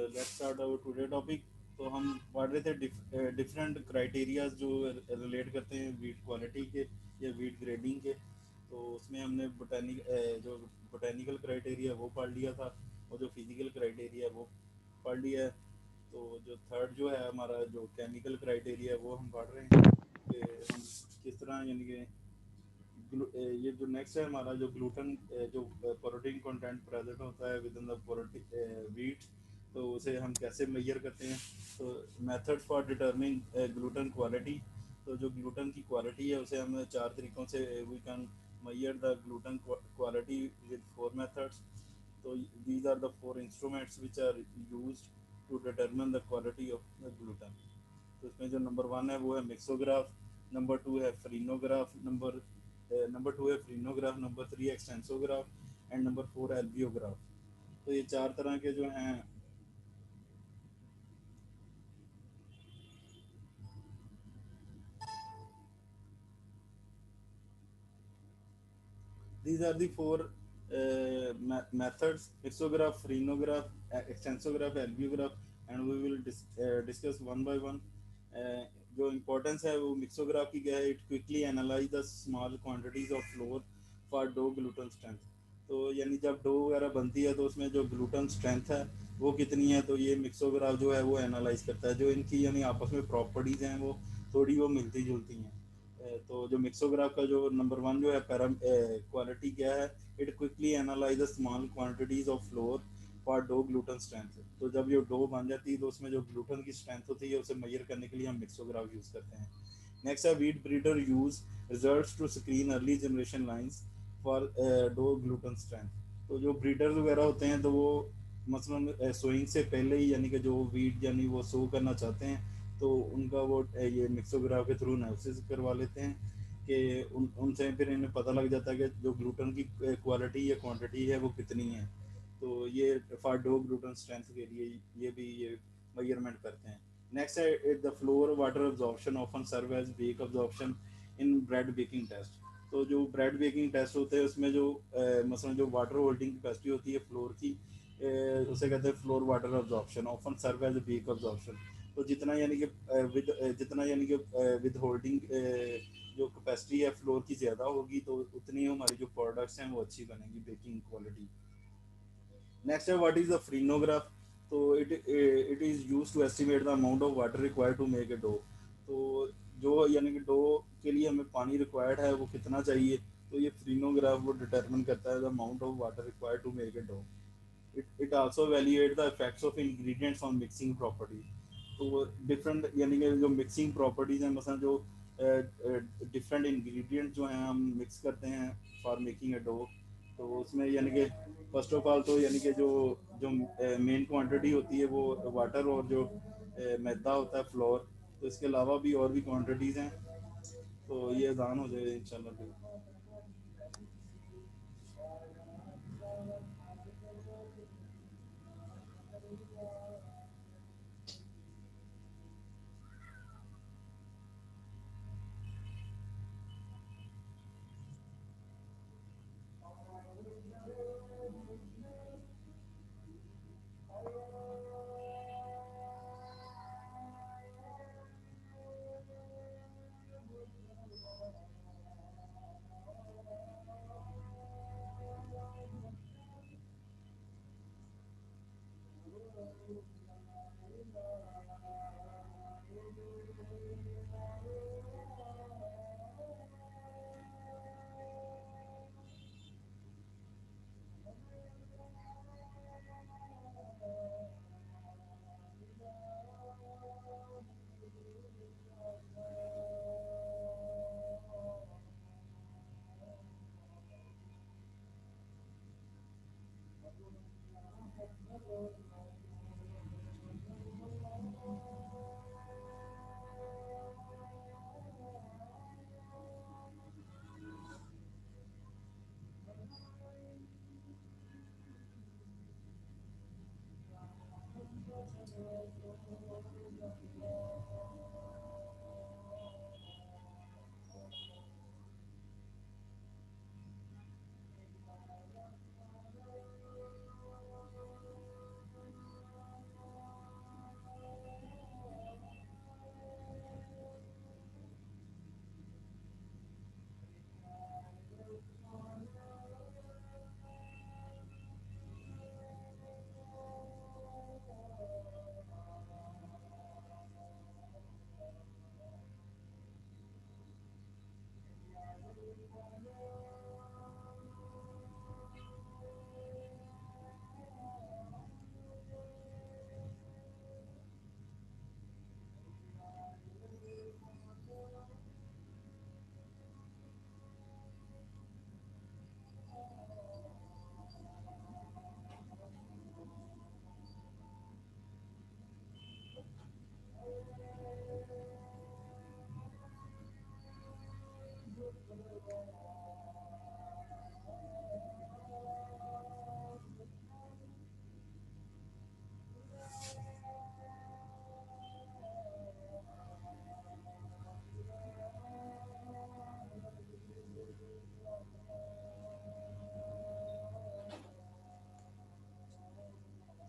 Let's start our today topic. तो हम पढ़ रहे थे डिफरेंट क्राइटेरियाज जो रिलेट करते हैं वीट क्वालिटी के या वीट ग्रेडिंग के। तो उसमें हमने जो बोटेनिकल क्राइटेरिया वो पढ़ लिया था, और जो फिजिकल क्राइटेरिया वो पढ़ लिया है। तो जो थर्ड जो है हमारा जो केमिकल क्राइटेरिया वो हम पढ़ रहे हैं कि हम किस तरह यानी कि ये जो नेक्स्ट है हमारा जो ग्लूटन जो प्रोटीन कंटेंट प्रेजेंट होता है विद इन द वीट, तो उसे हम कैसे मेजर करते हैं। तो मेथड्स फॉर डिटरमिंग ग्लूटन क्वालिटी। तो जो ग्लूटन की क्वालिटी है उसे हम चार तरीकों से we can measure the gluten quality with four methods. So these are the four instruments which are used to determine the quality of the gluten. तो इसमें जो नंबर वन है वो है मिक्सोग्राफ, नंबर टू है फ्रीनोग्राफ, नंबर टू है farinograph, number three extensograph and number four alveograph. तो ये चार तरह के जो हैं, these are the four methods: mixograph, phrenograph, extensograph, alveograph, and we will discuss one by one. uh, जो इम्पोर्टेंस है वो मिक्सोग्राफ की क्या है, it quickly analyse the small quantities of flour for dough gluten strength. तो यानी जब dough वगैरह बनती है तो उसमें जो ग्लूटन स्ट्रेंथ है वो कितनी है, तो ये मिक्सोग्राफ जो है वो एनालाइज करता है। जो इनकी यानी आपस में प्रॉपर्टीज हैं वो थोड़ी वो मिलती जुलती हैं। तो जो मिक्सोग्राफ का जो नंबर वन जो है पैराम क्वालिटी क्या है, it quickly analyse small quantities of flour for dough gluten strength. तो जब ये डो बन जाती है तो उसमें जो ग्लूटन की स्ट्रेंथ होती है उसे मेजर करने के लिए हम मिक्सोग्राफ यूज करते हैं। नेक्स्ट है wheat breeder use results to screen early generation lines for dough gluten strength. तो जो ब्रीडर वगैरह होते हैं तो वो मसलन सोइंग से पहले ही यानी कि जो वीट यानी वो सो करना चाहते हैं तो उनका वो ये मिक्सोग्राफ के थ्रू एनालिसिस करवा लेते हैं कि उनसे फिर इन्हें पता लग जाता है कि जो ग्लूटन की क्वालिटी या क्वांटिटी है वो कितनी है। तो ये फॉर डो ग्लूटन स्ट्रेंथ के लिए ये भी ये मेजरमेंट करते हैं। नेक्स्ट है the flour water absorption often serve as bake absorption in bread baking test. तो जो ब्रेड बेकिंग टेस्ट होते हैं उसमें जो मसलन जो वाटर होल्डिंग कैपेसिटी होती है फ्लोर की, उसे कहते हैं flour water absorption often serve as bake absorption. तो जितना यानी कि जितना यानी कि विद होल्डिंग जो कैपेसिटी है फ्लोर की ज़्यादा होगी तो उतनी हमारी जो प्रोडक्ट्स हैं वो अच्छी बनेगी बेकिंग क्वालिटी। नेक्स्ट है व्हाट इज द फ्रीनोग्राफ। तो it is used to estimate the amount of water required to make a dough. तो जो यानी कि डो के लिए हमें पानी रिक्वायर्ड है वो कितना चाहिए, तो ये फ्रीनोग्राफ वो डिटरमिन करता है the amount of water required to make a dough. It also evaluate the effects of ingredients on mixing property. तो डिफरेंट यानी कि जो मिक्सिंग प्रॉपर्टीज हैं मसलन जो डिफरेंट इंग्रेडिएंट जो हैं हम मिक्स करते हैं फॉर मेकिंग ए डो। तो उसमें यानी कि फर्स्ट ऑफ ऑल तो यानी कि जो जो मेन क्वांटिटी होती है वो वाटर और जो मैदा होता है फ्लोर। तो इसके अलावा भी और भी क्वांटिटीज़ हैं। तो ये आसान हो जाए इंशाल्लाह।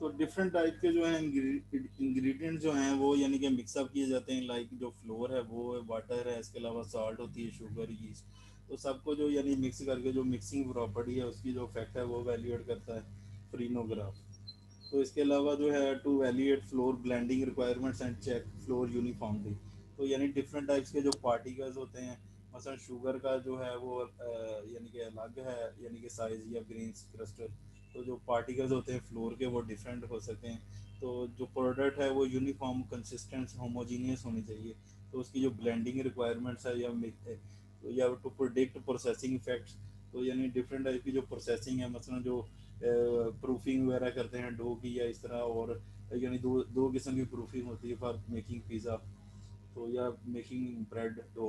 तो डिफरेंट टाइप के जो हैं इंग्रेडिएंट जो हैं वो यानी कि मिक्सअप किए जाते हैं। लाइक जो फ्लोर है वो वाटर है, इसके अलावा सॉल्ट होती है, शुगर, यीस्ट। तो सबको जो यानी मिक्स करके जो मिक्सिंग प्रॉपर्टी है उसकी जो इफेक्ट है वो वैल्यूएट करता है फ्रीनोग्राफ। तो इसके अलावा जो है to evaluate flour blending requirements and check flour uniformly. तो यानी डिफरेंट टाइप्स के जो पार्टिकल्स होते हैं, मसलन शुगर का जो है वो यानी कि अलग है, यानी कि साइज या ग्रेन्स क्रिस्टल। तो जो पार्टिकल्स होते हैं फ्लोर के वो डिफरेंट हो सकते हैं। तो जो प्रोडक्ट है वो यूनिफॉर्म, कंसिस्टेंट, होमोजीनियस होनी चाहिए। तो उसकी जो ब्लेंडिंग रिक्वायरमेंट्स है या टू प्रोडिक्ट प्रोसेसिंग इफेक्ट्स। तो यानी डिफरेंट टाइप की जो प्रोसेसिंग है, मसलन जो प्रूफिंग वगैरह करते हैं डो की या इस तरह, और यानी दो दो किस्म की प्रूफिंग होती है फॉर मेकिंग पिज़्ज़ा, तो या मेकिंग ब्रेड डो।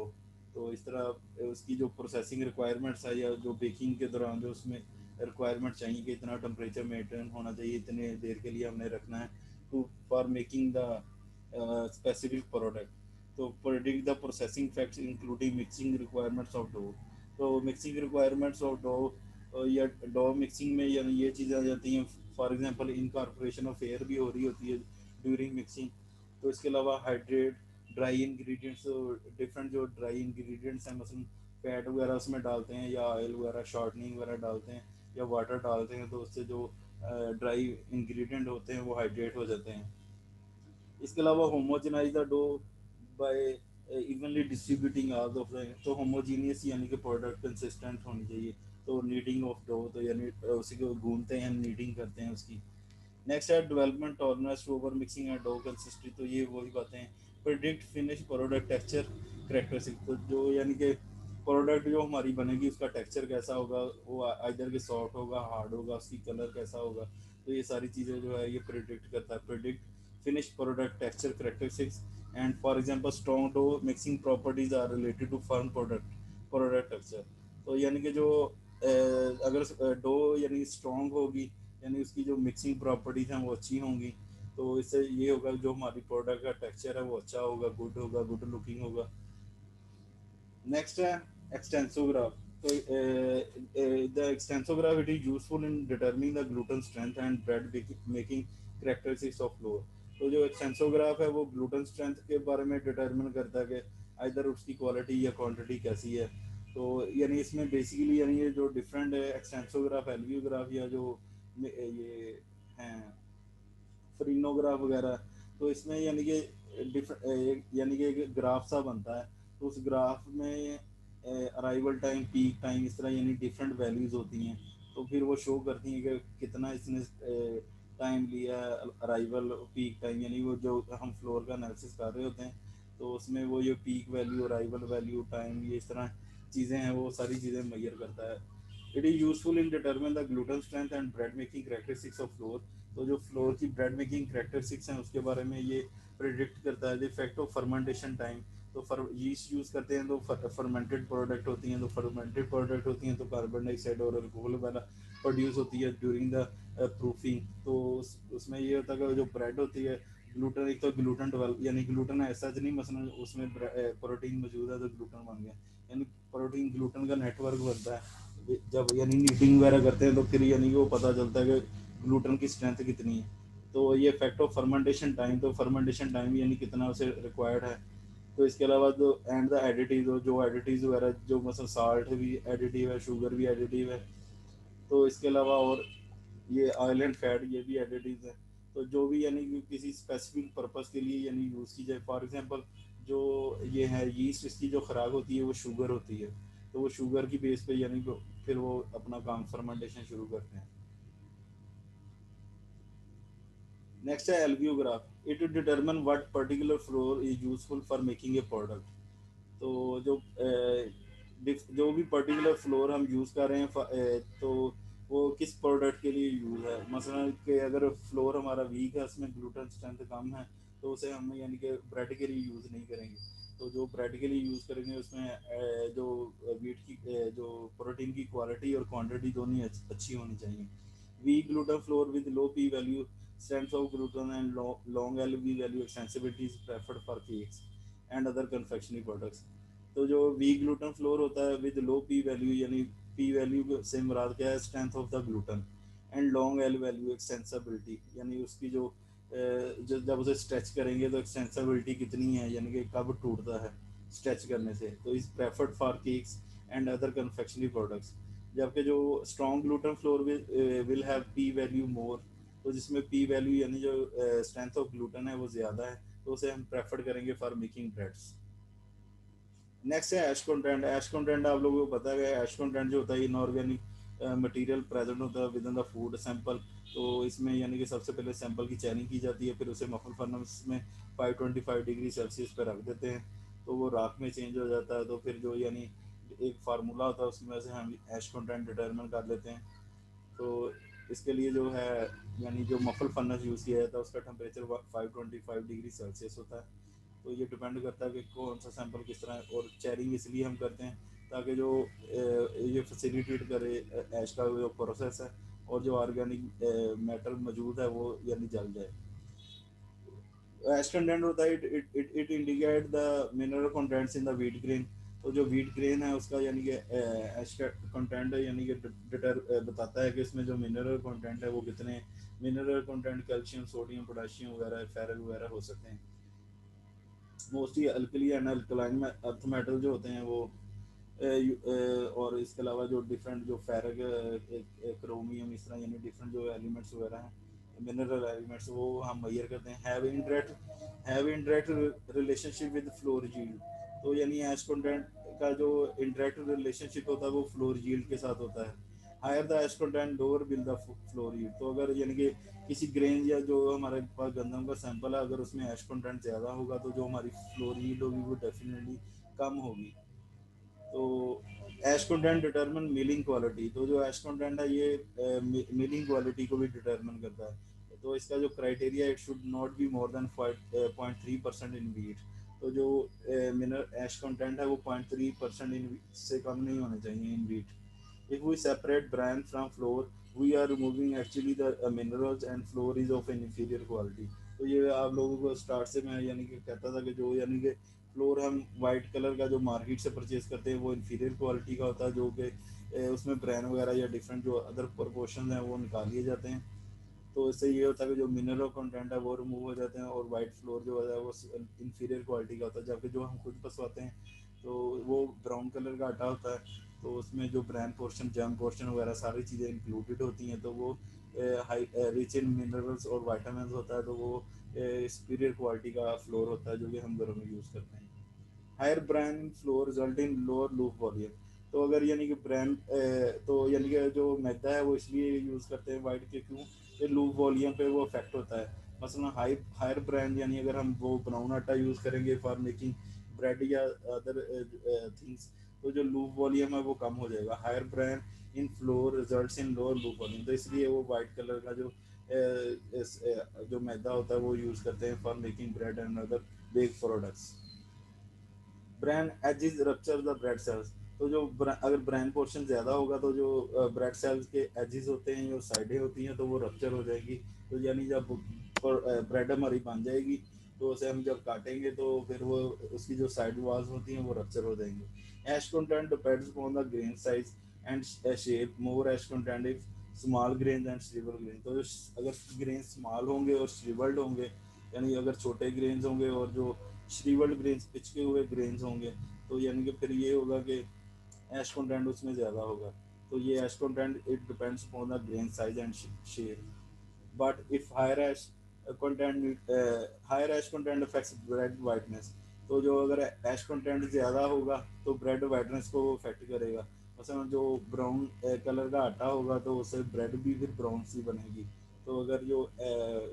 तो इस तरह उसकी जो प्रोसेसिंग रिक्वायरमेंट्स है या जो बेकिंग के दौरान जो उसमें रिक्वायरमेंट चाहिए कि इतना टेम्परेचर मेंटेन होना चाहिए, इतने देर के लिए हमने रखना है to for making the specific product. तो predict the processing facts including mixing requirements of dough. तो मिक्सिंग रिक्वायरमेंट्स ऑफ डो या डो मिक्सिंग में यानी ये चीज़ें आ जाती हैं। For example incorporation of air भी हो रही होती है ड्यूरिंग मिक्सिंग। तो इसके अलावा हाइड्रेट ड्राई इंग्रेडिएंट्स, डिफरेंट जो ड्राई इंग्रेडिएंट्स हैं, मसलन फैट वगैरह उसमें डालते हैं या ऑयल वगैरह शॉर्टनिंग वगैरह डालते हैं या वाटर डालते हैं, तो उससे जो ड्राई इंग्रेडिएंट होते हैं वो हाइड्रेट हो जाते हैं। इसके अलावा homogenize the dough by evenly distributing all of the. तो होमोजीनियस यानी कि प्रोडक्ट कंसिस्टेंट होनी चाहिए। तो नीडिंग ऑफ डो, तो यानी उसी को गूंदते हैं, नीडिंग करते हैं उसकी। नेक्स्ट है development tolerance to over mixing and dough consistency. तो ये वही बातें हैं। Predict finish product texture characteristic. तो जो यानी कि प्रोडक्ट जो हमारी बनेगी उसका टेक्सचर कैसा होगा, वो आइदर के सॉफ्ट होगा, हार्ड होगा, उसकी कलर कैसा होगा। तो ये सारी चीज़ें जो है ये प्रिडिक्ट करता है। Predict finish product texture characteristics, and for example strong dough mixing properties are related to firm product texture। तो यानी कि जो अगर डो यानी स्ट्रॉन्ग होगी, यानी उसकी जो मिक्सिंग प्रॉपर्टीज हैं वो अच्छी होंगी, तो इससे ये होगा जो हमारी प्रोडक्ट का टेक्सचर है वो अच्छा होगा, गुड लुकिंग होगा। नेक्स्ट है एक्सटेंसोग्राफ। तो the extensograph it is useful in determining the gluten strength and bread making characteristics of flour. तो जो एक्सटेंसोग्राफ है वो ग्लूटेन स्ट्रेंथ के बारे में डिटरमिन करता है कि आइदर उसकी क्वालिटी या क्वांटिटी कैसी है। तो यानी इसमें बेसिकली यानी ये जो डिफरेंट है एक्सटेंसोग्राफ, एल्वियोग्राफ या जो ये हैं फ्रीनोग्राफ वगैरह, तो इसमें यानी कि यानी कि एक ग्राफ सा बनता है। तो उस ग्राफ में अराइवल टाइम, पीक टाइम, इस तरह यानी डिफरेंट वैल्यूज होती हैं। तो फिर वो शो करती हैं कि कितना इसने टाइम लिया, अराइवल पीक टाइम, यानी वो जो हम फ्लोर का एनालिसिस कर रहे होते हैं तो उसमें वो ये peak value, arrival value, time, ये इस तरह चीज़ें हैं, वो सारी चीज़ें मैयर करता है। It is useful in determine the gluten strength and bread making characteristics of flour. तो जो फ्लोर की ब्रेड मेकिंग कैरेक्टरिस्टिक्स हैं उसके बारे में ये प्रिडिक्ट करता है। The effect of fermentation time. तो यीस्ट यूज़ करते हैं तो फर्मेंटेड प्रोडक्ट होती हैं, तो फर्मेंटेड प्रोडक्ट होती हैं तो कार्बन डाइऑक्साइड और अल्कोहल वगैरह प्रोड्यूस होती है ड्यूरिंग द प्रूफिंग। तो उसमें ये होता है कि जो ब्रेड होती है, ग्लूटेन, एक तो ग्लूटेन डेवलप, यानी ग्लूटेन ऐसा नहीं, मसलन उसमें प्रोटीन मौजूद है तो ग्लूटेन बन गया, यानी प्रोटीन ग्लूटेन का नेटवर्क बनता है। जब यानी नीटिंग वगैरह करते हैं तो फिर यानी वो पता चलता है कि ग्लूटेन की स्ट्रेंथ कितनी है। तो ये इफेक्ट ऑफ फर्मेंटेशन टाइम, तो फर्मेंटेशन टाइम यानी कितना उसे रिक्वायर्ड है। तो इसके अलावा जो एंड द एडिटिव, जो एडिटिव वगैरह, जो मतलब साल्ट भी एडिटिव है, शुगर भी एडिटिव है। तो इसके अलावा और ये ऑयल एंड फैट, ये भी एडिटिव है। तो जो भी यानी कि किसी स्पेसिफिक पर्पस के लिए यानी यूज़ की जाए, फॉर एग्जांपल जो ये है यीस्ट, इसकी जो खुराक होती है वो शुगर होती है। तो वो शुगर की बेस पे यानी फिर वो अपना काम फर्मेंटेशन शुरू करते हैं। नेक्स्ट है alveograph. It determine what particular flour is useful for making a product. तो जो भी पर्टिकुलर फ्लोर हम यूज़ कर रहे हैं तो वो किस प्रोडक्ट के लिए यूज़ है। मसलन कि अगर फ्लोर हमारा वीक है, उसमें ग्लूटेन स्ट्रेंथ कम है, तो उसे हम यानी कि ब्रेड के लिए यूज़ नहीं करेंगे। तो जो ब्रेड के लिए यूज़ करेंगे उसमें जो वीट की जो प्रोटीन की क्वालिटी और क्वांटिटी दोनों ही अच्छी होनी चाहिए। Weak gluten flour with low P value, strength of gluten and long LV value extensibility is preferred for cakes and other confectionery products। तो जो वीक ग्लूटेन फ्लोर होता है विद लो पी वैल्यू, यानी P value से मुराद क्या है, strength of the gluten and long L value extensibility, यानी उसकी जो जब उसे स्ट्रेच करेंगे तो एक्सटेंसिबिलिटी कितनी है, यानी कि कब टूटता है स्ट्रेच करने से। तो is preferred for cakes and other confectionery products. जबकि जो strong gluten floor will have P value मोर, तो जिसमें पी वैल्यू यानी जो स्ट्रेंथ ऑफ ग्लूटन है वो ज़्यादा है, तो उसे हम प्रेफर करेंगे फॉर मेकिंग ब्रेड्स। नेक्स्ट है एश कंटेंट। एश कंटेंट आप लोगों को पता है, एश कंटेंट जो होता है इनऑर्गेनिक मटेरियल प्रेजेंट होता है with in the food sample. तो इसमें यानी कि सबसे पहले सैंपल की चैनिंग की जाती है, फिर उसे मफल फर्नेस में 525 डिग्री सेल्सियस पर रख देते हैं, तो वो राख में चेंज हो जाता है। तो फिर जो यानी एक फार्मूला होता है उसकी वजह से हम एश कंटेंट डिटरमिन कर लेते हैं। तो इसके लिए जो है यानी जो मफल फर्नेस यूज़ किया जाता है उसका टेम्परेचर 525 डिग्री सेल्सियस होता है। तो ये डिपेंड करता है कि कौन सा सैंपल किस तरह है। और चेयरिंग इसलिए हम करते हैं ताकि जो ये फैसिलिटेट करे ऐश का जो प्रोसेस है, और जो ऑर्गेनिक मैटर मौजूद है वो यानी जल जाए। ऐश कंटेंट होता है it indicate the mineral contents in the wheat grain. तो जो व्हीट ग्रेन है उसका यानी कि ऐश का कंटेंट यानी कि बताता है कि इसमें जो मिनरल कंटेंट है वो कितने। Mineral content calcium, sodium, potassium वगैरह, फेरस वगैरह हो सकते हैं। मोस्टली अल्कली एंड अल्कलाइन में अर्थ मेटल जो होते हैं वो और इसके अलावा जो डिफरेंट जो फेरक, क्रोमियम, इस तरह यानी डिफरेंट जो एलिमेंट्स वगैरह हैं, मिनरल एलिमेंट्स, वो हम मेजर करते हैं। Have indirect relationship with floor yield. तो यानी एश कंटेंट का जो इनडायरेक्ट रिलेशनशिप होता है वो फ्लोर यील्ड के साथ होता है। Higher the ash content lower will the flour yield. तो अगर यानी कि किसी ग्रेन या जो हमारे पास गंदम का सैंपल है, अगर उसमें एश कंटेंट ज़्यादा होगा तो जो हमारी फ्लोर यील्ड होगी वो डेफिनेटली कम होगी। तो एश कंटेंट डिटरमिन मिलिंग क्वालिटी। तो जो एश कंटेंट है ये मिलिंग क्वालिटी को भी डिटरमिन करता है। तो इसका जो criteria, it should not be more than 0.3% in wheat. तो जो मिनरल एश कंटेंट है वो 0.3% इन से कम नहीं होने चाहिए इन wheat. If we separate bran from flour, we are removing actually the minerals, and flour is of an inferior quality. तो ये आप लोगों को स्टार्ट से मैं यानी कि कहता था कि जो यानी कि फ्लोर हम वाइट कलर का जो मार्केट से परचेज करते हैं वो इन्फीरियर क्वालिटी का होता है, जो कि उसमें ब्रांड वगैरह या डिफरेंट जो अदर प्रोपोर्शन हैं वो निकाल लिए जाते हैं। तो इससे ये होता है कि जो मिनरल कंटेंट है वो रिमूव हो जाते हैं, और वाइट फ्लोर जो है वो इन्फीरियर क्वालिटी का होता है। जबकि जो हम खुद पसवाते हैं तो वो ब्राउन कलर का आटा होता है, तो उसमें जो ब्रांड पोर्शन, जैम पोर्शन वगैरह सारी चीज़ें इंक्लूडेड होती हैं, तो वो हाई रिच इन मिनरल्स और वाइटामिन होता है, तो वो सुपीरियर क्वालिटी का फ्लोर होता है जो कि हम घरों में यूज़ करते हैं। Higher bran flour result in lower loaf volume. तो अगर यानी कि ब्रांड तो यानी कि जो मैदा है वो इसलिए यूज़ करते हैं वाइट के, क्यों ये लूप वॉल्यूम पे वो इफेक्ट होता है। मसलन हायर ब्रांड यानी अगर हम वो ब्राउन आटा यूज़ करेंगे फॉर मेकिंग ब्रेड या अदर थिंग्स, तो जो लूप वॉल्यूम है वो कम हो जाएगा। Higher bran in flour results in lower loaf volume. तो इसलिए वो वाइट कलर का जो जो मैदा होता है वो यूज़ करते हैं for making bread and other bake products. Bran edges rupture the bread cells. तो जो अगर ब्रांड पोर्शन ज़्यादा होगा तो जो ब्रेड सेल्स के एजिज होते हैं, जो साइडें होती हैं, तो वो रप्चर हो जाएगी। तो यानी जब ब्रेड हमारी बन जाएगी तो उसे हम जब काटेंगे तो फिर वो उसकी जो साइड वॉल्स होती हैं वो रप्चर हो जाएंगी। Ash content depends upon the grain size and shape. More ash content if small grain and shrivel grain. तो अगर ग्रेन स्मॉल होंगे और श्रिवल्ड होंगे, यानी अगर छोटे ग्रेन्स होंगे और जो श्रीवल्ड ग्रेन्स, पिचके हुए ग्रेन्स होंगे, तो यानी कि फिर ये होगा कि एश कंटेंट उसमें ज़्यादा होगा। तो ये ash content it depends upon the grain size and shape. But if higher ash content affects bread whiteness. तो जो अगर एश कंटेंट ज़्यादा होगा तो ब्रेड वाइटनेस को अफेक्ट करेगा। मसलन जो ब्राउन कलर का आटा होगा तो उससे ब्रेड भी फिर ब्राउन सी बनेगी। तो अगर जो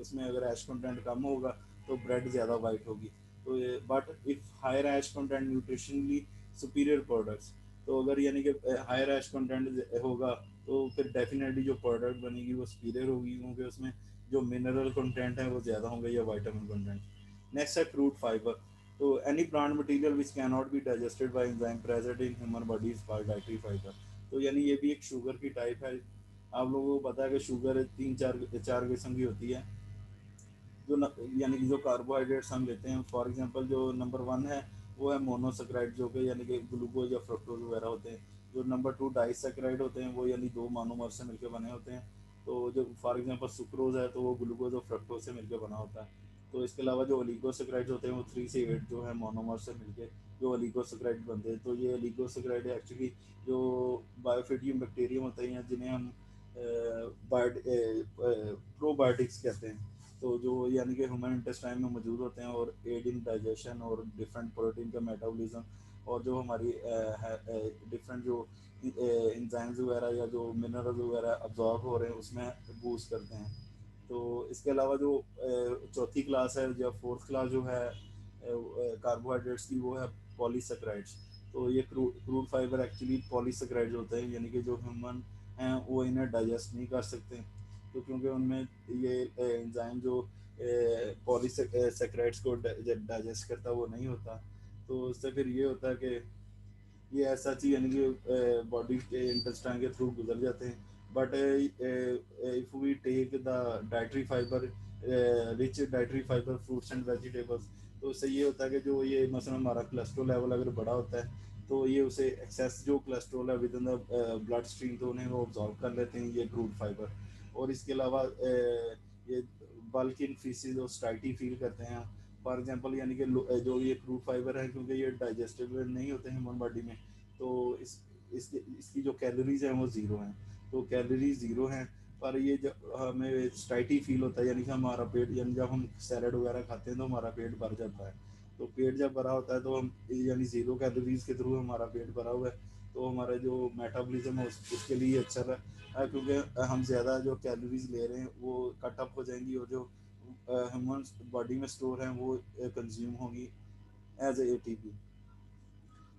उसमें अगर एश कंटेंट कम होगा तो ब्रेड ज़्यादा वाइट होगी। तो but if higher ash content nutritionally superior products. तो अगर यानी कि हायर एश कंटेंट होगा तो फिर डेफिनेटली जो प्रोडक्ट बनेगी वो सुपीरियर होगी, क्योंकि उसमें जो मिनरल कंटेंट है वो ज़्यादा होंगे या वाइटामिन कंटेंट। नेक्स्ट है फ्रूट फाइबर। तो any plant material which can not be digested by enzyme present in human body is called dietary fibre. तो यानी ये भी एक शुगर की टाइप है। आप लोगों को पता है कि शुगर तीन चार चार किस्म की होती है, जो यानी कि जो कार्बोहाइड्रेट्स हम लेते हैं। फॉर एग्जांपल जो नंबर वन है वो है मोनोसेक्राइड, जो कि यानी कि ग्लूकोज या फ्रुक्टोज वगैरह होते हैं। जो नंबर टू डाइसेक्राइड होते हैं, वो यानी दो मोनोमर से मिलकर बने होते हैं। तो जो फॉर एग्जांपल सुक्रोज है तो वो ग्लूकोज और फ्रक्टोज से मिलकर बना होता है। तो इसके अलावा जो ओलिगोसेक्राइड्स होते हैं वो 3 से 8 जो है मोनोमर से मिलके जो ओलिगोसेक्राइड बनते हैं। तो ये ओलिगोसेक्राइड एक्चुअली जो बायोफिडियम बैक्टीरियम होते हैं जिन्हें हम प्रोबायोटिक्स कहते हैं, तो जो यानी कि ह्यूमन इंटेस्टाइन में मौजूद होते हैं और एड इन डाइजेशन और डिफरेंट प्रोटीन का मेटाबॉलिज्म और जो हमारी डिफरेंट जो इंजाइम्स वगैरह या जो मिनरल वगैरह अब्जॉर्ब हो रहे हैं उसमें बूस्ट करते हैं। तो इसके अलावा जो चौथी क्लास है या फोर्थ क्लास जो है कार्बोहाइड्रेट्स की वो है पॉलीसेक्राइड्स। तो ये क्रूड फाइबर एक्चुअली पॉलीसेक्राइड्स होते हैं, यानी कि जो ह्यूमन हैं वो इन्हें डाइजेस्ट नहीं कर सकते, तो क्योंकि उनमें ये एंजाइम जो पॉलीसेक्राइड्स को डाइजेस्ट करता वो नहीं होता। तो उससे फिर ये होता है कि ये ऐसा चीज यानी कि बॉडी के इंटेस्टाइन के थ्रू गुजर जाते हैं। But if we take the dietary fibre, rich dietary fibre fruits and vegetables, तो उससे ये होता है कि जो ये मसलन हमारा कोलेस्ट्रॉल लेवल अगर बड़ा होता है तो ये उसे एक्सेस जो कोलेस्ट्रॉल है with in the blood stream तो उन्हें वो ऑब्जॉर्व कर लेते हैं ये क्रूड फाइबर। और इसके अलावा ये बल्क इन फीसिस और स्टाइटी फील करते हैं फॉर एग्जांपल, यानी कि जो ये क्रूड फाइबर है क्योंकि ये डाइजेस्टेबल नहीं होते हैं ह्यूमन बॉडी में, तो इसकी जो कैलोरीज हैं वो ज़ीरो हैं। तो कैलोरीज ज़ीरो हैं पर ये जब हमें स्टाइटी फील होता है यानी कि हमारा पेट, यानी जब हम सैलड वगैरह खाते हैं तो हमारा पेट भर जाता है। तो पेट जब भरा होता है तो हम यानी ज़ीरो कैलोरीज के थ्रू हमारा पेट भरा हुआ है, तो हमारा जो मेटाबॉलिज्म है उसके लिए अच्छा है क्योंकि हम ज़्यादा जो कैलोरीज ले रहे हैं वो कट अप हो जाएंगी और जो ह्यूमन बॉडी में स्टोर हैं वो कंज्यूम होगी एज एटीपी।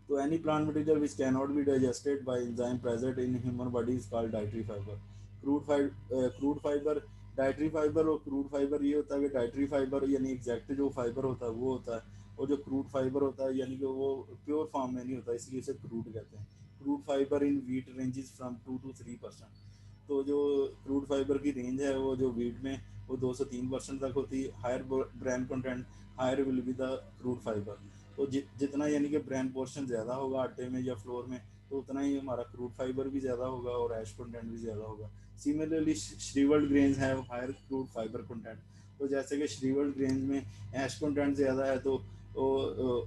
तो any plant material which cannot be digested by enzyme present in human body is called dietary fiber. Crude fibre, dietary fibre और क्रूड फाइबर ये होता है कि डाइटरी फाइबर यानी एग्जैक्ट जो फाइबर होता है वो होता है, और जो क्रूड फाइबर होता है यानी कि वो प्योर फॉर्म में नहीं होता, इसलिए इसे क्रूड कहते हैं। Crude fibre in wheat ranges from 2 to 3%। तो जो क्रूड फाइबर की रेंज है वो जो वीट में वो 2 से 3% तक होती है। Higher bran content higher will be the crude fibre. तो जितना यानी कि ब्रांड पोर्शन ज़्यादा होगा आटे में या फ्लोर में तो उतना ही हमारा क्रूड फाइबर भी ज़्यादा होगा और ऐश कंटेंट भी ज़्यादा होगा। Similarly shrivelled grains have higher crude fibre content. तो जैसे कि श्रीवल्ड ग्रेन्स में ऐश कंटेंट ज़्यादा है तो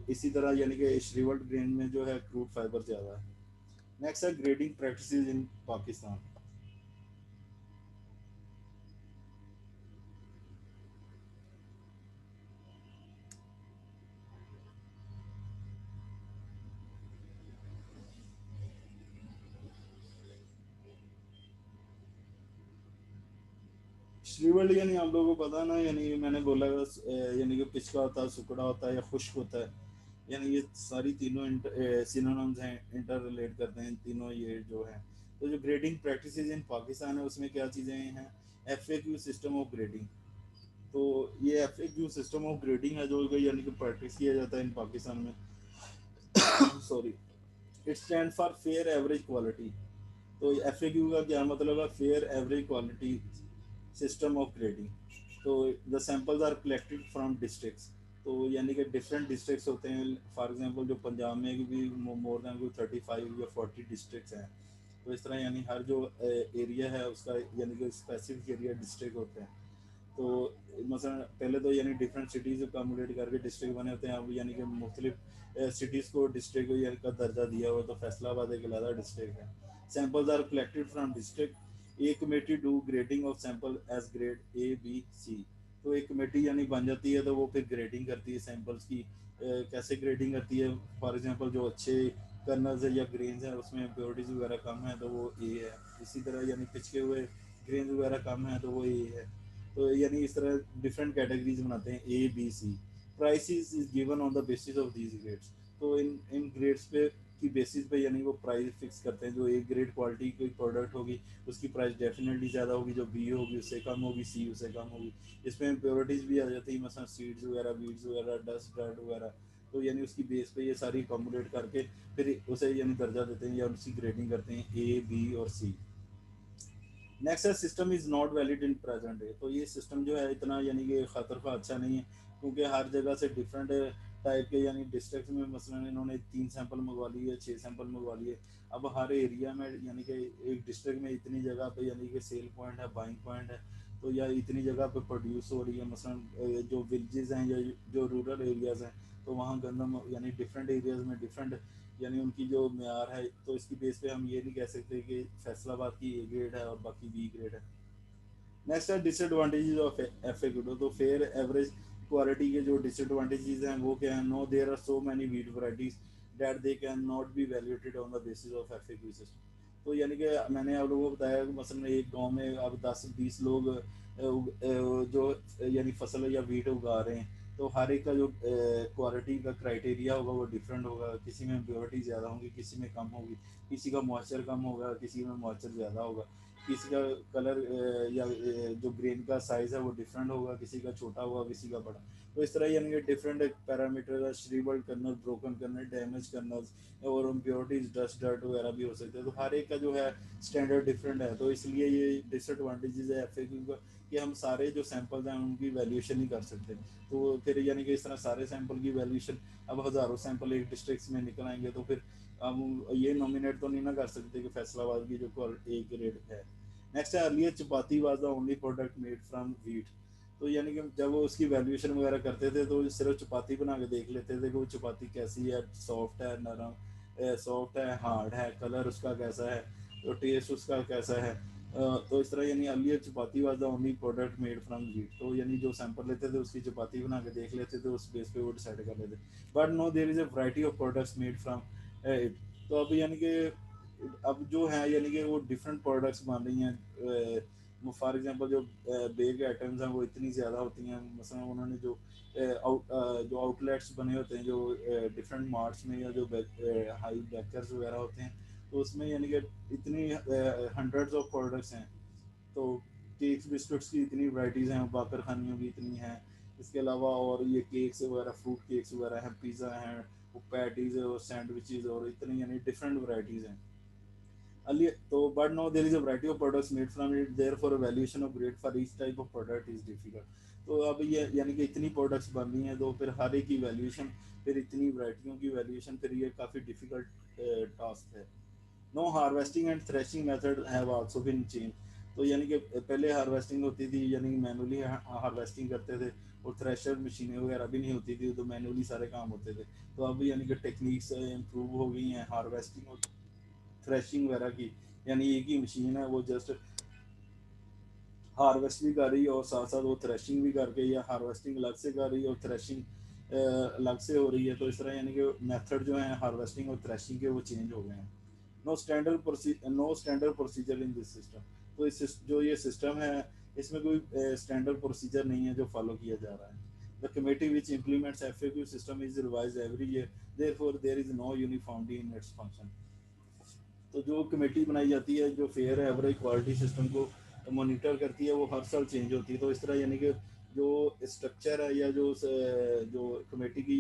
इसी तरह यानी कि श्रीवल्ड ग्रेन में जो है क्रूड फाइबर ज़्यादा है। नेक्स्ट है ग्रेडिंग प्रैक्टिसेस इन पाकिस्तान। श्रीवल्ड यानी आप लोगों को पता ना, यानी मैंने बोला यानी कि पिचका होता है, सुकड़ा होता है या खुश्क होता है, यानी ये सारी तीनों सिनोनिम्स हैं, इंटर रिलेट करते हैं तीनों ये जो है। तो जो ग्रेडिंग प्रैक्टिसेस इन पाकिस्तान है उसमें क्या चीज़ें हैं, FAQ सिस्टम ऑफ ग्रेडिंग। तो ये FAQ सिस्टम ऑफ ग्रेडिंग है जो यानी कि प्रैक्टिस किया जाता है इन पाकिस्तान में। Sorry, it stand for fair average quality. तो FAQ का क्या मतलब है, fair average quality system of grading. तो the samples are collected from districts. तो यानी कि डिफरेंट डिस्ट्रिक्ट्स होते हैं, फॉर एग्जांपल जो पंजाब में भी मोर देन कोई 35 या 40 डिस्ट्रिक्ट्स हैं। तो इस तरह यानी हर जो एरिया है उसका यानी कि स्पेसिफिक एरिया डिस्ट्रिक्ट होते हैं। तो मसलन पहले तो यानी डिफरेंट सिटीज़ को अकोमोडेट करके डिस्ट्रिक्ट बने होते हैं, अब यानी कि मुख्तलिफ सिटीज़ को डिस्ट्रिक्ट यानी का दर्जा दिया हुआ है, तो फैसलाबाद एक अलग डिस्ट्रिक्ट है। Samples are collected from district. A committee do grading of sample as grade A B C। तो एक कमेटी यानी बन जाती है तो वो फिर ग्रेडिंग करती है सैंपल्स की। कैसे ग्रेडिंग करती है, फॉर एग्जांपल जो अच्छे कर्नल्स है या ग्रेन्स हैं उसमें प्योरिटीज वगैरह कम है तो वो A है। इसी तरह यानी पिछके हुए ग्रेन्स वगैरह कम है तो वो A है। तो यानी इस तरह डिफरेंट कैटेगरीज बनाते हैं A B C। Prices is given on the basis of these grades. तो इन इन ग्रेड्स पे की बेसिस पे यानी वो प्राइस फिक्स करते हैं। जो A ग्रेड क्वालिटी कोई प्रोडक्ट होगी उसकी प्राइस डेफिनेटली ज़्यादा होगी, जो B होगी उससे कम होगी, C उससे कम होगी। इसमें इम्प्योरिटीज़ भी आ जाती है, मसलन सीड्स वगैरह, बीड्स वगैरह, डस्ट ब्रेड वगैरह। तो यानी उसकी बेस पे ये सारी अकोमोडेट करके फिर उसे यानी दर्जा देते हैं या उसकी ग्रेडिंग करते हैं A B और C। नेक्स्ट है system is not valid in present day. तो ये सिस्टम जो है इतना यानी कि खतर का अच्छा नहीं है क्योंकि हर जगह से डिफरेंट टाइप के यानी डिस्ट्रिक्ट में मसलन इन्होंने 3 सैंपल मंगवा लिए, 6 सैंपल मंगवा लिए। अब हर एरिया में यानी कि एक डिस्ट्रिक्ट में इतनी जगह पे यानी कि सेल पॉइंट है, बाइंग पॉइंट है, तो या इतनी जगह पे प्रोड्यूस हो रही है। मसलन जो विलेजेस हैं या जो रूरल एरियाज़ हैं, तो वहाँ गंदम यानी डिफरेंट एरियाज़ में डिफरेंट यानी उनकी जो म्यार है, तो इसकी बेस पे हम ये नहीं कह सकते कि फैसलाबाद की ए ग्रेड है और बाकी बी ग्रेड है। नेक्स्ट है डिसएडवांटेजेस ऑफ एफ ए गुडो। तो फेयर एवरेज क्वालिटी के जो डिसएडवांटेजेस हैं वो क्या है? No there are so many wheat varieties that they can not be evaluated on the basis of F A Q system. तो यानी कि मैंने आप लोगों को बताया कि मसलन एक गांव में अब 10-20 लोग जो यानी फसल या वीट उगा रहे हैं, तो हर एक का जो क्वालिटी का क्राइटेरिया होगा वो डिफरेंट होगा। किसी में प्योरिटी ज़्यादा होगी, किसी में कम होगी, किसी का मॉइस्चर कम होगा, किसी में मॉइस्चर ज़्यादा होगा, किसी का कलर या जो ग्रेन का साइज़ है वो डिफरेंट होगा, किसी का छोटा होगा, किसी का बड़ा। तो इस तरह यानी कि different parameter, shrivelled kernel, broken kernel, damage kernels और इम्प्योरिटीज, डस्ट, डर्ट वगैरह भी हो सकते हैं। तो हर एक का जो है स्टैंडर्ड डिफरेंट है। तो इसलिए ये डिसएडवांटेजेस है एफएक्यू का कि हम सारे जो सैंपल्स हैं उनकी वैल्यूएशन नहीं कर सकते। तो फिर यानी कि इस तरह सारे सैंपल की वैल्यूएशन, अब हज़ारों सैंपल एक डिस्ट्रिक्ट में निकल आएंगे, तो फिर हम ये नॉमिनेट तो नहीं ना कर सकते कि फैसलाबाद की जो क्वालिटी ए ग्रेड है। नेक्स्ट है earlier chapati was the only product made from wheat. तो यानी कि जब वो उसकी वैल्यूएशन वगैरह करते थे तो सिर्फ चपाती बना के देख लेते थे कि वो चपाती कैसी है, सॉफ्ट है, नरम, सॉफ्ट है, हार्ड है, कलर उसका कैसा है, तो टेस्ट उसका कैसा है। तो इस तरह यानी earlier chapati was the only product made from wheat. तो यानी जो सैंपल लेते थे उसकी चपाती बना के देख लेते थे, उस बेस पे वो डिसाइड कर लेते। But no there is a variety of products made from it. तो अब यानी कि अब जो है यानी कि वो डिफरेंट प्रोडक्ट्स बन रही हैं। फॉर एग्जांपल जो बेक आइटम्स हैं वो इतनी ज़्यादा होती हैं। मसलन उन्होंने जो आउटलेट्स बने होते हैं जो डिफरेंट मार्ट्स में या जो हाई बेकर्स वगैरह होते हैं, तो उसमें यानी कि इतनी हंड्रेड्स ऑफ प्रोडक्ट्स हैं। तो केक्स बिस्कुट्स की इतनी वैराइटीज़ हैं, बाकर खानियों की इतनी हैं। इसके अलावा और ये केक्स वगैरह, फ्रूट केक्स वगैरह हैं, पिज़्ज़ा हैं, वो पैटीज़ और सैंडविचेज़ और इतनी यानी डिफरेंट वैराइटीज़ हैं। Ali, so but now there is a variety of products made from it, therefore a valuation of grade for each type of product is difficult. तो अब ये यानी कि इतनी प्रोडक्ट्स बन रही हैं, तो फिर हर एक की वैल्यूएशन, फिर इतनी वैरायटियों की वैल्यूएशन, फिर ये काफ़ी डिफिकल्ट टास्क है। No harvesting and threshing method have also been change. तो यानी कि पहले हार्वेस्टिंग होती थी, यानी मैनुअली हार्वेस्टिंग करते थे, और थ्रेशर मशीनें वगैरह भी नहीं होती थी, तो मैनुअली सारे काम होते थे। तो अब यानी कि टेक्निक्स इम्प्रूव हो गई हैं, हार्वेस्टिंग और थ्रेशिंग वगैरह की, यानी एक ही मशीन है वो जस्ट हार्वेस्ट भी कर रही है और साथ साथ वो थ्रेशिंग भी करके, या हार्वेस्टिंग अलग से कर रही है और थ्रेशिंग अलग से हो रही है। तो इस तरह यानी कि मेथड जो है हार्वेस्टिंग और थ्रेशिंग के वो चेंज हो गए हैं। No standard procedure in this system. तो इस जो ये सिस्टम है इसमें कोई स्टैंडर्ड प्रोसीजर नहीं है जो फॉलो किया जा रहा है। The committee which implements FAQ system is revised every year, therefore there is no uniformity in its function. तो जो कमेटी बनाई जाती है जो फेयर एवरेज क्वालिटी सिस्टम को मॉनिटर करती है, वो हर साल चेंज होती है। तो इस तरह यानी कि जो स्ट्रक्चर है या जो कमेटी की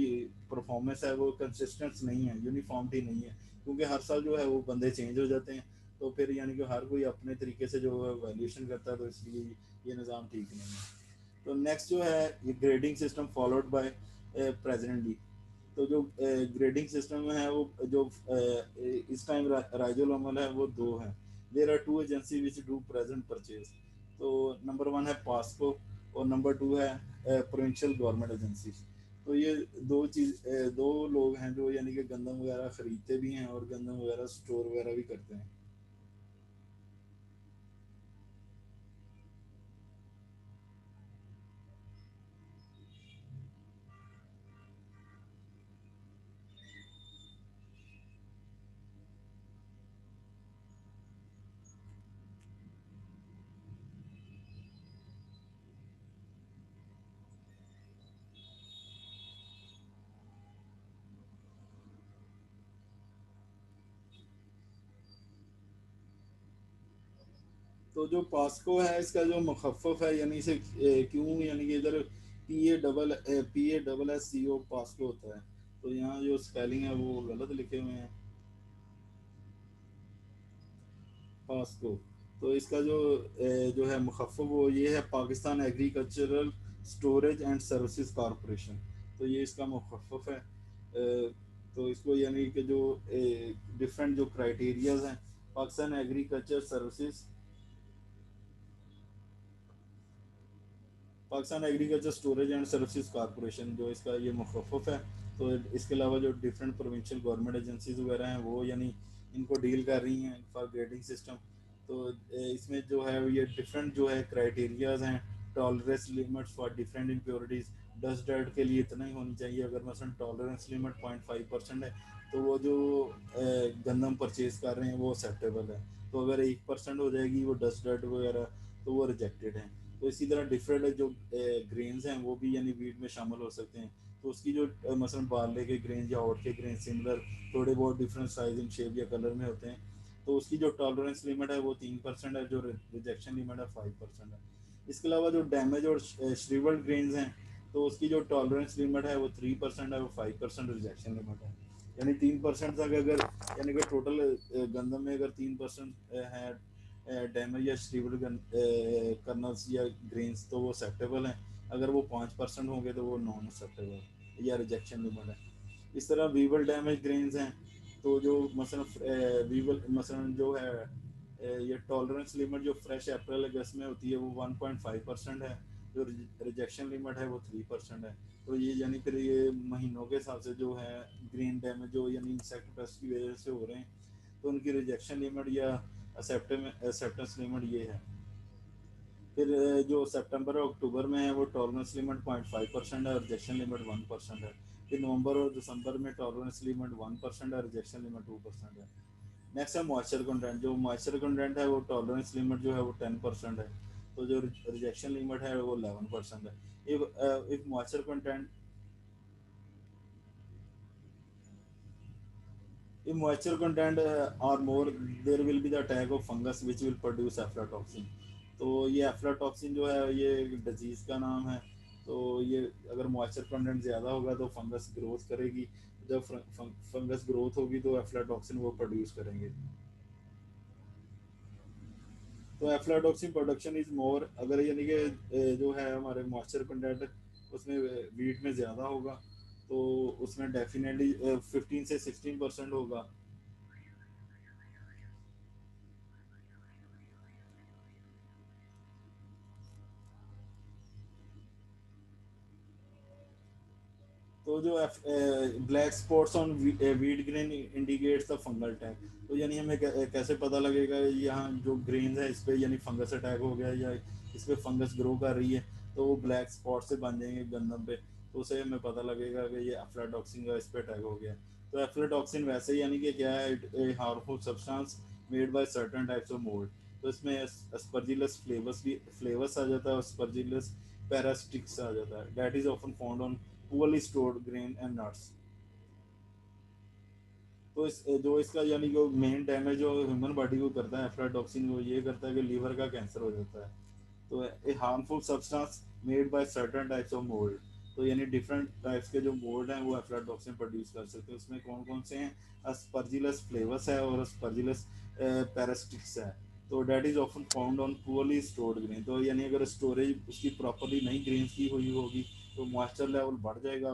परफॉर्मेंस है वो कंसिस्टेंट नहीं है, यूनिफॉर्मिटी नहीं है, क्योंकि हर साल जो है वो बंदे चेंज हो जाते हैं। तो फिर यानी कि हर कोई अपने तरीके से जो वैल्यूएशन करता है, तो इसलिए ये निज़ाम ठीक नहीं है। तो नेक्स्ट जो है ये grading system followed by presently. तो जो ग्रेडिंग सिस्टम है वो जो इस टाइम राइजोल अमल है वो दो हैं। There are two agency which do present purchase. तो नंबर 1 है पास्को और नंबर 2 है प्रोविंशियल गवर्नमेंट एजेंसी। तो ये दो लोग हैं जो यानी कि गंदम वगैरह खरीदते भी हैं और गंदम वगैरह स्टोर वगैरह भी करते हैं। तो जो पास्को है इसका जो मुखफ़फ़ है, यानी इसे क्यों यानी कि इधर PASSCO पास्को होता है, तो यहाँ जो स्पेलिंग है वो गलत लिखे हुए हैं, पास्को। तो इसका जो है मुखफ़्फ़ वो ये है, Pakistan agricultural storage and services corporation. तो ये इसका मुखफ़फ़ है। तो इसको यानी कि जो डिफरेंट जो क्राइटेरियाज हैं, Pakistan agriculture services, Pakistan agriculture storage and services corporation, जो इसका ये मुखफ़फ़ है। तो इसके अलावा जो डिफरेंट प्रोविंशियल गवर्नमेंट एजेंसीज वगैरह हैं वो यानी इनको डील कर रही हैं फॉर ग्रेडिंग सिस्टम। तो इसमें जो है ये डिफरेंट जो है क्राइटेरियाज हैं, tolerance limits for different impurities. Dust dirt के लिए इतना ही होनी चाहिए, अगर मसलन टॉलरेंस लिमिट 0.5% है तो वो जो गंदम परचेज कर रहे हैं वो एक्सेप्टेबल है। तो अगर 1% हो जाएगी वो डस्ट डर्ट वगैरह, तो वो रिजेक्टेड है। तो इसी तरह डिफरेंट जो ग्रेन्स हैं वो भी यानी वीट में शामिल हो सकते हैं। तो उसकी जो मसलन बार्ले के ग्रेन या ओट के ग्रेन सिमिलर थोड़े बहुत डिफरेंट साइजिंग शेप या कलर में होते हैं, तो उसकी जो टॉलरेंस लिमिट है वो 3% है, जो रिजेक्शन लिमिट है 5% है। इसके अलावा जो डैमेज और श्रीवल्ड ग्रेन्स हैं तो उसकी जो टॉलरेंस लिमिट है वो 3% है, वो 5% रिजेक्शन लिमिट है। यानी 3% तक अगर यानी कि टोटल गंदम में अगर 3% है डैमेज या स्टीबल कर्नल्स या ग्रेन्स तो वो एक्सेप्टेबल हैं। अगर वो 5% होंगे तो वो नॉन एक्सेप्टेबल या रिजेक्शन लिमिट है। इस तरह वीवल डैमेज ग्रेन्स हैं तो जो मसलन वीवल मसलन जो है ये टॉलरेंस लिमिट जो फ्रेश अप्रैल अगस्त में होती है वो 1.5% है, जो रिजेक्शन लिमिट है वो 3% है। तो ये यानी फिर ये महीनों के हिसाब से जो है ग्रीन डैमेज जो यानी इंसेक्ट पेस्ट की वजह से हो रहे हैं, तो उनकी रिजेक्शन लिमिट या एक्सेप्टेंस लिमिट ये है। फिर जो सितंबर और अक्टूबर में है वो टॉलरेंस लिमिट 0.5% है और रिजेक्शन लिमिट 1% है। फिर नवंबर और दिसंबर में टॉलरेंस लिमिट 1% है, रिजेक्शन लिमिट 2% है। नेक्स्ट है मॉइस्चर कंटेंट। जो मॉइस्चर कंटेंट है वो टॉलरेंस लिमिट जो है वो 10% है, तो जो रिजेक्शन लिमिट है वो 11% है। If moisture content if moisture content or more, there will be the attack of fungus which will produce aflatoxin। तो ये aflatoxin जो है ये डिजीज का नाम है। तो ये अगर मॉइस्चर कंटेंट ज़्यादा होगा तो फंगस ग्रोथ करेगी, जब फंगस ग्रोथ होगी तो एफ्लाटॉक्सिन वो प्रोड्यूस करेंगे। तो एफ्लाटॉक्सिन प्रोडक्शन इज मोर, अगर यानी कि जो है हमारे मॉइस्चर कंटेंट उसमें वीट में ज़्यादा होगा तो उसमें डेफिनेटली 15 से 16% होगा। तो जो black spots on wheat grain indicates the fungal attack. तो यानी हमें कैसे पता लगेगा यहाँ जो ग्रेन है इस पे यानी फंगस अटैक हो गया या इस पे फंगस ग्रो कर रही है, तो वो ब्लैक स्पॉट से बन जाएंगे गंदम पे, तो उसे हमें पता लगेगा कि ये एफ्लाटॉक्सिन का इस पे अटैक हो गया। तो एफ्लाटॉक्सिन वैसे यानी कि क्या है, harmful substance made by certain types of mold. तो इसमें aspergillus फ्लेवर्स भी फ्लेवर्स आ जाता है और aspergillus parasitics आ जाता है, that is often found on poorly stored grain and nuts। तो जो इसका यानी जो मेन डैमेज जो ह्यूमन बॉडी को करता है एफ्लाटॉक्सिन, वो ये करता है कि लीवर का कैंसर हो जाता है। तो a harmful substance made by certain types of mold. तो यानी डिफरेंट टाइप्स के जो मोल्ड हैं वो एफ्लाटॉक्सिन प्रोड्यूस कर सकते हैं। उसमें कौन कौन से हैं, अस्परजिलस फ्लेवस है और अस्परजिलस पैरास्टिक्स है। तो that is often found on poorly stored grain. तो यानी अगर स्टोरेज उसकी प्रॉपरली नहीं ग्रेन्स की हुई होगी तो मॉइस्चर लेवल बढ़ जाएगा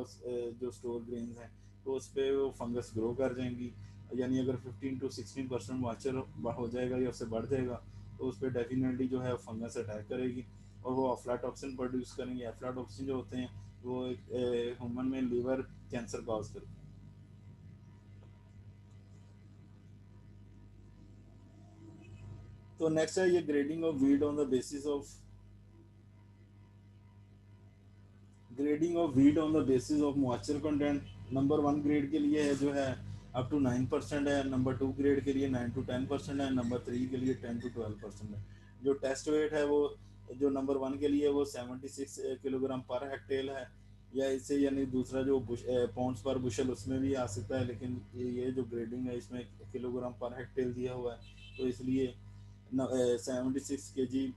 जो स्टोर ग्रेन्स हैं, तो उस पर वो फंगस ग्रो कर जाएंगी। यानी अगर 15 to 16% मॉइस्चर हो जाएगा या उससे बढ़ जाएगा तो उस पर डेफिनेटली जो है फंगस अटैक करेगी और वो अफ्लाटॉक्सिन प्रोड्यूस करेंगे। अफ्लाटॉक्सिन जो होते हैं वो ह्यूमन में लीवर कैंसर कॉज करते हैं। तो नेक्स्ट है ये grading of wheat on the basis of grading of wheat on the basis of moisture content. Number 1 grade के लिए है जो है अप टू 9% है, नंबर 2 ग्रेड के लिए 9 to 10% है, नंबर 3 के लिए 10 to 12% है। जो टेस्ट वेट है वो जो नंबर 1 के लिए वो 76 किलोग्राम पर हेक्टेल है, या इसे यानी दूसरा जो पाउंड्स पर बुशल उसमें भी आ सकता है, लेकिन ये जो ग्रेडिंग है इसमें किलोग्राम पर हेक्टेल दिया हुआ है, तो इसलिए 76 kg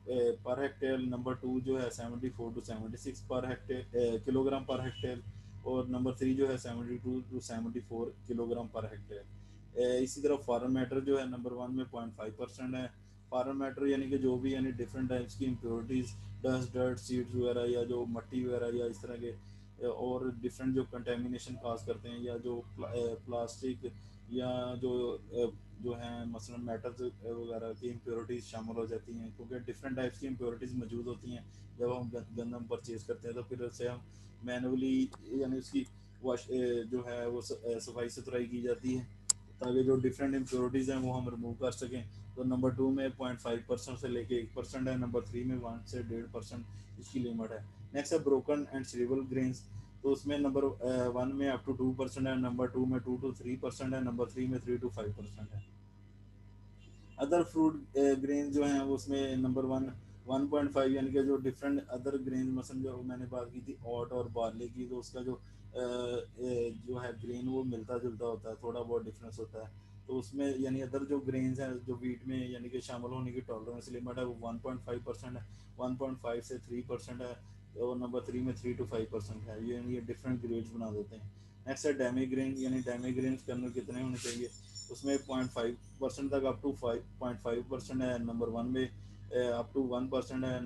पर हेक्टेयर। नंबर 2 जो है 74 to 76 per hectare kilogram per hectare, और नंबर 3 जो है 72 to 74 किलोग्राम पर हेक्टेयर। इसी तरह फॉरेन मैटर जो है नंबर 1 में 0.5% है। फॉरेन मैटर यानी कि जो भी यानी डिफरेंट टाइप्स की इम्प्योरिटीज़, डस्ट डर्ट सीड्स वगैरह या जो मट्टी वगैरह या इस तरह के और डिफरेंट जो कंटेमिनेशन काज करते हैं, या जो प्लास्टिक या जो है मसलन मेटल्स वगैरह की इम्प्योरिटीज़ शामिल हो जाती हैं, क्योंकि डिफरेंट टाइप्स की इम्प्योरिटीज़ मौजूद होती हैं। जब हम गंदम परचेज़ करते हैं तो फिर उससे हम मैनुअली यानी उसकी वाश जो है वो सफाई सुथराई की जाती है, ताकि जो डिफरेंट इम्प्योरिटीज़ हैं वो हम रिमूव कर सकें। तो नंबर 2 में 0.5% से लेके 1% है, नंबर 3 में 1 से 1.5% इसकी लिमिट है। नेक्स्ट है ब्रोकन एंड सीरियल ग्रेन्स, तो उसमें नंबर 1 में अप टू 2% है, नंबर 2 में 2 to 3% है, नंबर 3 में 3 to 5% है। अदर फ्रूट ग्रेन जो हैं उसमें नंबर 1.5 यानी कि जो डिफरेंट अदर ग्रेन, मसलन जो मैंने बात की थी ओट और बार्ले की, तो उसका जो है ग्रेन वो मिलता जुलता होता है, थोड़ा बहुत डिफरेंस होता है। तो उसमें यानी अदर जो ग्रेन्स हैं जो वीट में यानी कि शामिल होने की टॉलरेंस लिमिट है वो 1.5% है, 1.5 से 3% है, और नंबर 3 में 3 to 5% है। ये डिफरेंट ग्रेड्स बना देते हैं। नेक्स्ट है डैमेज ग्रेन, यानी डैमेज ग्रेन के अंदर कितने होने चाहिए, उसमें 0.5% तक अप टू 5.5% है, नंबर 1 में अप टू 1% है,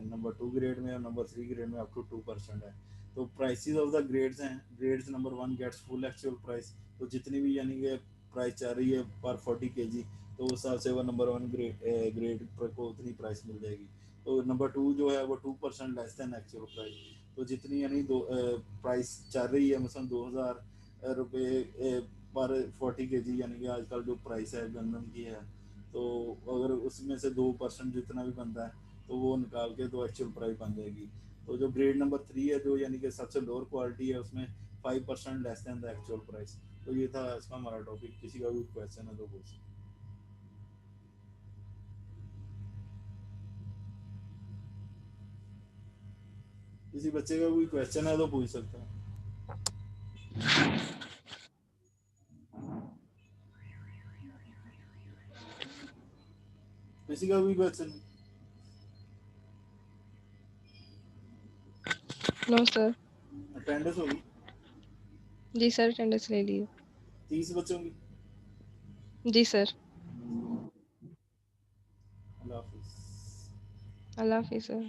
नंबर 2 ग्रेड में, और नंबर 3 ग्रेड में अप टू 2% है। तो प्राइसेस ऑफ द ग्रेड्स हैं, grades number 1 gets full actual price, तो जितनी भी यानी कि प्राइस चल रही है पर 40 kg, तो उस हिसाब से वो नंबर 1 ग्रेड पर को उतनी प्राइस मिल जाएगी। तो नंबर 2 जो है वो 2% लेस दैन एक्चुअल प्राइस, तो जितनी यानी दो प्राइस चल रही है मसलन 2000 रुपये पर 40 kg, यानी कि आजकल जो प्राइस है गंदम की है, तो अगर उसमें से 2% जितना भी बनता है तो वो निकाल के तो एक्चुअल प्राइस बन जाएगी। तो जो ग्रेड नंबर 3 है, जो यानी कि सबसे लोअर क्वालिटी है, उसमें 5% less than the actual price. तो ये था इसका हमारा टॉपिक। किसी का भी क्वेश्चन है तो पूछ सकते। किसी बच्चे का कोई क्वेश्चन है तो पूछ सकते हैं। किसी का भी क्वेश्चन? No sir. अटेंडेंस होगी जी सर, अटेंडेंस ले लिए। 30 बच्चों की। जी सर। अल्लाह हाफिज। अल्लाह हाफिज़ सर।